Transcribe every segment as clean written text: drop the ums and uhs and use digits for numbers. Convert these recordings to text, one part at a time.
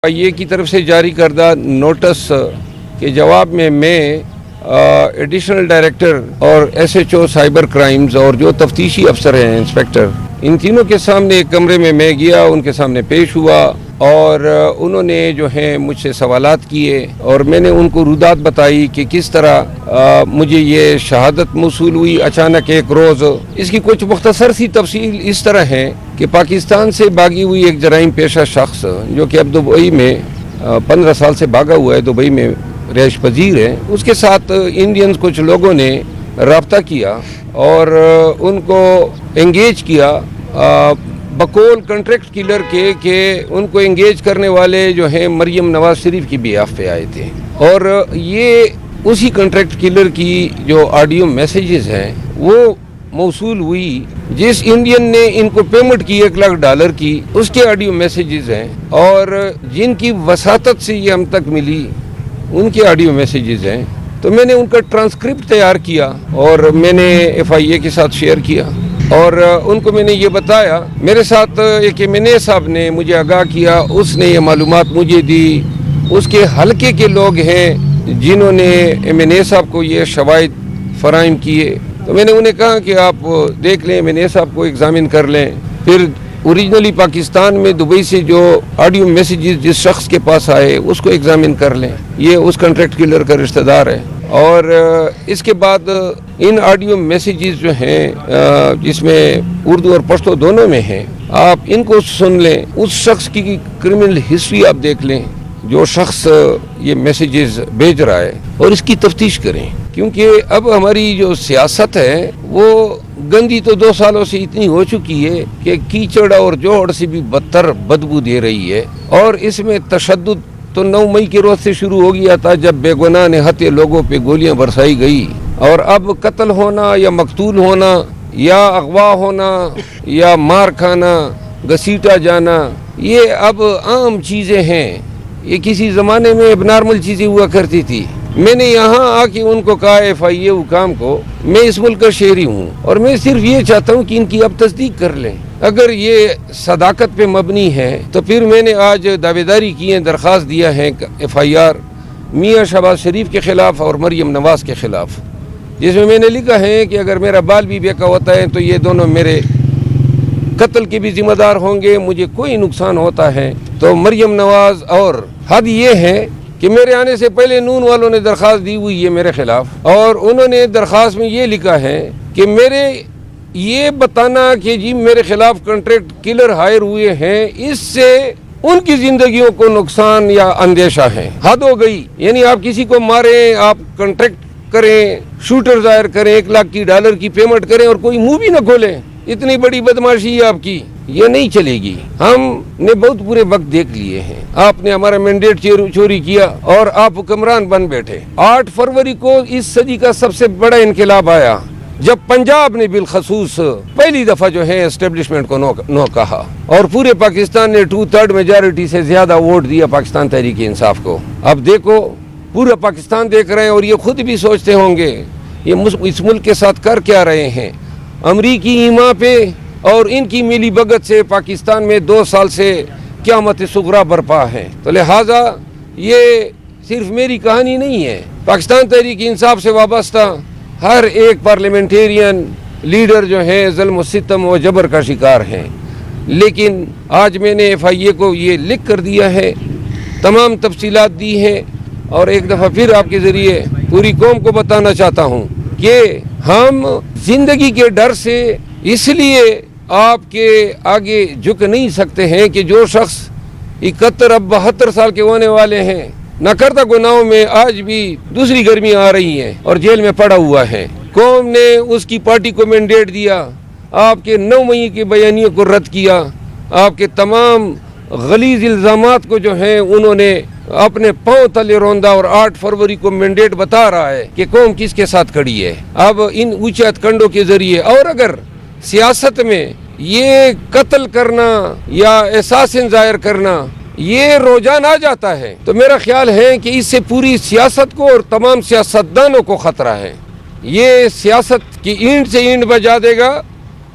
یہ کی طرف سے جاری کردہ نوٹس کے جواب میں ایڈیشنل ڈائریکٹر اور SHO سائبر کرائمز اور جو تفتیشی افسر ہیں انسپیکٹر، ان تینوں کے سامنے ایک کمرے میں گیا، ان کے سامنے پیش ہوا اور انہوں نے جو ہیں مجھ سے سوالات کیے اور میں نے ان کو رودات بتائی کہ کس طرح مجھے یہ شہادت موصول ہوئی اچانک ایک روز۔ اس کی کچھ مختصر سی تفصیل اس طرح ہے کہ پاکستان سے بھاگی ہوئی ایک جرائم پیشہ شخص جو کہ اب دبئی میں 15 سال سے بھاگا ہوا ہے، دبئی میں رہائش پذیر ہے، اس کے ساتھ انڈینز کچھ لوگوں نے رابطہ کیا اور ان کو انگیج کیا بقول کنٹریکٹ کلر کے کہ ان کو انگیج کرنے والے جو ہیں مریم نواز شریف کی بیاف پہ آئے تھے، اور یہ اسی کنٹریکٹ کلر کی جو آڈیو میسیجز ہیں وہ موصول ہوئی جس انڈین نے ان کو پیمنٹ کی $1,00,000 کی، اس کے آڈیو میسیجز ہیں، اور جن کی وساطت سے یہ ہم تک ملی ان کے آڈیو میسیجز ہیں۔ تو میں نے ان کا ٹرانسکرپٹ تیار کیا اور میں نے FIA کے ساتھ شیئر کیا اور ان کو میں نے یہ بتایا۔ میرے ساتھ ایک MNA صاحب نے مجھے آگاہ کیا، اس نے یہ معلومات مجھے دی، اس کے حلقے کے لوگ ہیں جنہوں نے MNA صاحب کو یہ شواہد فراہم کیے۔ تو میں نے انہیں کہا کہ آپ دیکھ لیں، MNA صاحب کو ایگزامن کر لیں، پھر اوریجنلی پاکستان میں دبئی سے جو آڈیو میسیجز جس شخص کے پاس آئے اس کو ایگزامن کر لیں، یہ اس کنٹریکٹ کلر کا رشتہ دار ہے۔ اور اس کے بعد ان آڈیو میسیجز جو ہیں جس میں اردو اور پشتو دونوں میں ہیں، آپ ان کو سن لیں، اس شخص کی کرمنل ہسٹری آپ دیکھ لیں جو شخص یہ میسیجز بھیج رہا ہے، اور اس کی تفتیش کریں، کیونکہ اب ہماری جو سیاست ہے وہ گندی تو 2 سالوں سے اتنی ہو چکی ہے کہ کیچڑ اور جوڑ سے بھی بدتر بدبو دے رہی ہے، اور اس میں تشدد تو 9 مئی کے روز سے شروع ہو گیا تھا جب بے گناہ نہتے لوگوں پہ گولیاں برسائی گئی، اور اب قتل ہونا یا مقتول ہونا یا اغوا ہونا یا مار کھانا، گھسیٹا جانا، یہ اب عام چیزیں ہیں۔ یہ کسی زمانے میں اب نارمل چیزیں ہوا کرتی تھی۔ میں نے یہاں آ کے ان کو کہا FIA حکام کو، میں اس ملک کا شہری ہوں اور میں صرف یہ چاہتا ہوں کہ ان کی اب تصدیق کر لیں۔ اگر یہ صداقت پہ مبنی ہے تو پھر میں نے آج دعوے داری کی ہے، درخواست دیا ہے FIR میاں شہباز شریف کے خلاف اور مریم نواز کے خلاف، جس میں نے لکھا ہے کہ اگر میرا بال بھی بیکا ہوتا ہے تو یہ دونوں میرے قتل کے بھی ذمہ دار ہوں گے، مجھے کوئی نقصان ہوتا ہے تو مریم نواز۔ اور حد یہ ہے کہ میرے آنے سے پہلے نون والوں نے درخواست دی ہوئی ہے میرے خلاف، اور انہوں نے درخواست میں یہ لکھا ہے کہ میرے یہ بتانا کہ جی میرے خلاف کنٹریکٹ کلر ہائر ہوئے ہیں، اس سے ان کی زندگیوں کو نقصان یا اندیشہ ہے۔ حد ہو گئی، یعنی آپ کسی کو ماریں، آپ کنٹریکٹ کریں، شوٹر ظاہر کریں، $1,00,000 کی پیمنٹ کریں اور کوئی منہ بھی نہ کھولیں، اتنی بڑی بدماشی ہے آپ کی، یہ نہیں چلے گی۔ ہم نے بہت برے وقت دیکھ لیے ہیں، آپ نے ہمارا مینڈیٹ چوری کیا اور آپ حکمران بن بیٹھے۔ 8 فروری کو اس صدی کا سب سے بڑا انقلاب آیا جب پنجاب نے بالخصوص پہلی دفعہ جو ہے اسٹیبلشمنٹ کو نو کہا، اور پورے پاکستان نے 2/3 میجارٹی سے زیادہ ووٹ دیا پاکستان تحریک انصاف کو۔ اب دیکھو پورا پاکستان دیکھ رہے ہیں اور یہ خود بھی سوچتے ہوں گے یہ اس ملک کے ساتھ کر کیا رہے ہیں۔ امریکی ایما پہ اور ان کی ملی بھگت سے پاکستان میں 2 سال سے قیامت صغریٰ برپا ہے۔ تو لہٰذا یہ صرف میری کہانی نہیں ہے، پاکستان تحریک انصاف سے وابستہ ہر ایک پارلیمنٹیرین لیڈر جو ہیں ظلم و ستم و جبر کا شکار ہیں۔ لیکن آج میں نے FIA کو یہ لکھ کر دیا ہے، تمام تفصیلات دی ہیں، اور ایک دفعہ پھر آپ کے ذریعے پوری قوم کو بتانا چاہتا ہوں کہ ہم زندگی کے ڈر سے اس لیے آپ کے آگے جھک نہیں سکتے ہیں کہ جو شخص 71 اب 72 سال کے ہونے والے ہیں، نہ کرتا گناہوں میں آج بھی دوسری گرمی آ رہی ہیں اور جیل میں پڑا ہوا ہے، قوم نے اس کی پارٹی کو مینڈیٹ دیا، آپ کے 9 مئی کے بیانیے کو رد کیا، آپ کے تمام غلیظ الزامات کو جو ہیں انہوں نے اپنے پاؤں تلے روندا، اور 8 فروری کو مینڈیٹ بتا رہا ہے کہ قوم کس کے ساتھ کھڑی ہے۔ اب ان اونچے ہتھکنڈوں کے ذریعے، اور اگر سیاست میں یہ قتل کرنا یا احساسن ظاہر کرنا یہ روزان آ جاتا ہے تو میرا خیال ہے کہ اس سے پوری سیاست کو اور تمام سیاستدانوں کو خطرہ ہے۔ یہ سیاست کی اینٹ سے اینٹ بجا دے گا،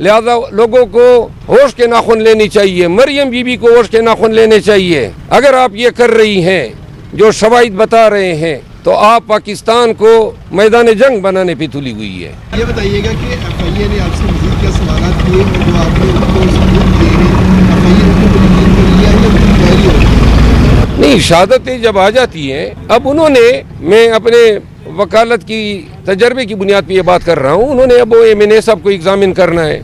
لہذا لوگوں کو ہوش کے ناخن لینے چاہیے, مریم بی بی کو ہوش کے ناخن لینے چاہیے. اگر آپ یہ کر رہی ہیں جو شواہد بتا رہے ہیں تو آپ پاکستان کو میدان جنگ بنانے پہ تلی ہوئی ہے. یہ بتائیے گا کہ ایف آئی اے نے آپ سے مزید کیا سوالات کیے اور جو آپ نے ان کو ثبوت دیے ہیں, ایف آئی اے نے ان کو یقین کر لیا ہے یا ڈائری ہوتی ہے؟ نہیں, شہادتیں جب آ جاتی ہیں, اب انہوں نے, میں اپنے وکالت کی تجربے کی بنیاد پہ یہ بات کر رہا ہوں, انہوں نے اب ایم این اے صاحب کو ایگزامن کرنا ہے,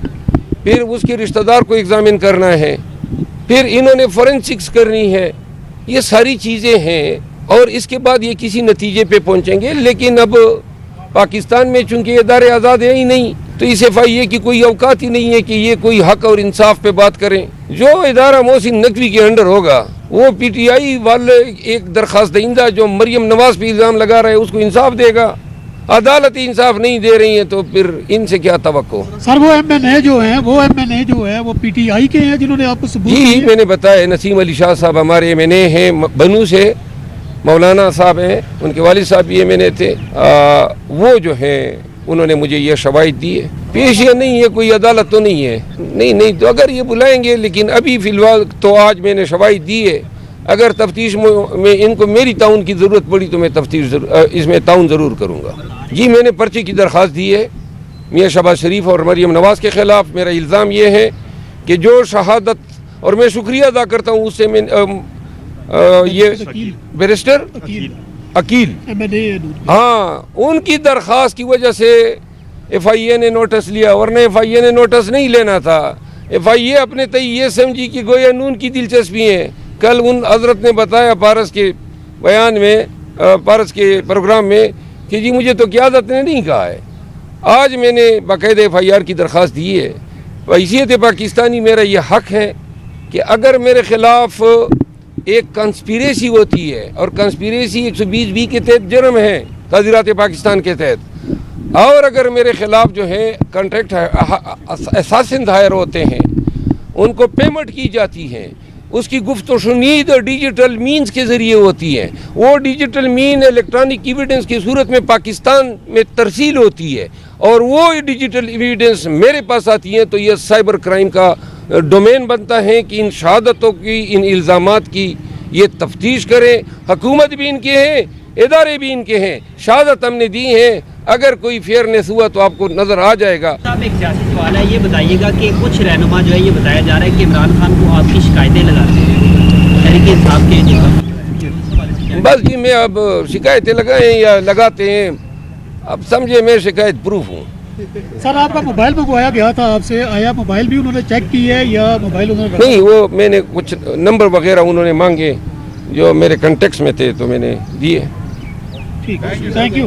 پھر اس کے رشتہ دار کو ایگزامن کرنا ہے, پھر انہوں نے فورینسکس کرنی ہے. یہ ساری چیزیں ہیں اور اس کے بعد یہ کسی نتیجے پہ پہنچیں گے. لیکن اب پاکستان میں چونکہ ادارے آزاد ہیں ہی نہیں, تو اس ایف آئی اے کی کوئی اوقات ہی نہیں ہے کہ یہ کوئی حق اور انصاف پہ بات کریں. جو ادارہ محسن نقوی کے انڈر ہوگا وہ پی ٹی آئی والے ایک درخواست دہندہ جو مریم نواز پہ الزام لگا رہا ہے اس کو انصاف دے گا. عدالت انصاف نہیں دے رہی ہیں تو پھر ان سے کیا توقع. سر وہ ایم این اے جو ہے وہ پی ٹی آئی کے ہیں جنہوں نے آپ کو ثبوت جی میں نے بتایا, نسیم علی شاہ صاحب ہمارے ایم این اے ہیں بنو سے, مولانا صاحب ہیں, ان کے والد صاحب بھی ایم این اے تھے. وہ جو ہیں انہوں نے مجھے یہ شواہد دیے. پیش یہ نہیں ہے, کوئی عدالت تو نہیں ہے, نہیں تو اگر یہ بلائیں گے, لیکن ابھی فی الوقت تو آج میں نے شواہد دی ہے. اگر تفتیش میں ان کو میری تعاون کی ضرورت پڑی تو میں تفتیش اس میں تعاون ضرور کروں گا. جی میں نے پرچے کی درخواست دی ہے میاں شہباز شریف اور مریم نواز کے خلاف. میرا الزام یہ ہے کہ جو شہادت, اور میں شکریہ ادا کرتا ہوں اس سے, میں یہ بیرسٹر عقیل, ہاں, ان کی درخواست کی وجہ سے ایف آئی اے نے نوٹس لیا, ورنہ ایف آئی اے نے نوٹس نہیں لینا تھا. ایف آئی اے اپنے تئیں یہ سمجھی کہ گویا نون کی دلچسپی ہے. کل ان حضرت نے بتایا پارس کے بیان میں, پارس کے پروگرام میں, کہ جی مجھے تو قیادت نے نہیں کہا ہے. آج میں نے باقاعدہ ایف آئی آر کی درخواست دی ہے. حیثیت پاکستانی میرا یہ حق ہے کہ اگر میرے خلاف ایک کنسپیریسی ہوتی ہے, اور کنسپیریسی 120(b) کے تحت جرم ہے تعزیرات پاکستان کے تحت, اور اگر میرے خلاف جو ہے کنٹریکٹ اساسن ہائر ہوتے ہیں, ان کو پیمنٹ کی جاتی ہے, اس کی گفت و شنید ڈیجیٹل مینز کے ذریعے ہوتی ہے, وہ ڈیجیٹل مین الیکٹرانک ایویڈنس کی صورت میں پاکستان میں ترسیل ہوتی ہے, اور وہ ڈیجیٹل ایویڈنس میرے پاس آتی ہیں, تو یہ سائبر کرائم کا ڈومین بنتا ہے کہ ان شہادتوں کی, ان الزامات کی یہ تفتیش کریں. حکومت بھی ان کے ہیں, ادارے بھی ان کے ہیں, شہادت ہم نے دی ہیں. اگر کوئی فیئرنیس ہوا تو آپ کو نظر آ جائے گا. صاحب ایک سیاسی سوال ہے, یہ بتائیے گا کہ کچھ رہنما جو ہے یہ بتایا جا رہا ہے کہ عمران خان کو آپ کی شکایتیں لگاتے ہیں تحریک انصاف کے جگہ. بس جی میں اب شکایتیں لگائیں یا لگاتے ہیں, اب سمجھے میں شکایت پروف ہوں. سر آپ کا موبائل منگوایا گیا تھا آپ سے, آیا موبائل بھی انہوں نے چیک کی ہے یا موبائل انہوں نے نہیں, وہ میں نے کچھ نمبر وغیرہ انہوں نے مانگے جو میرے کنٹیکٹس میں تھے تو میں نے دیے. ٹھیک ہے, تھینک یو.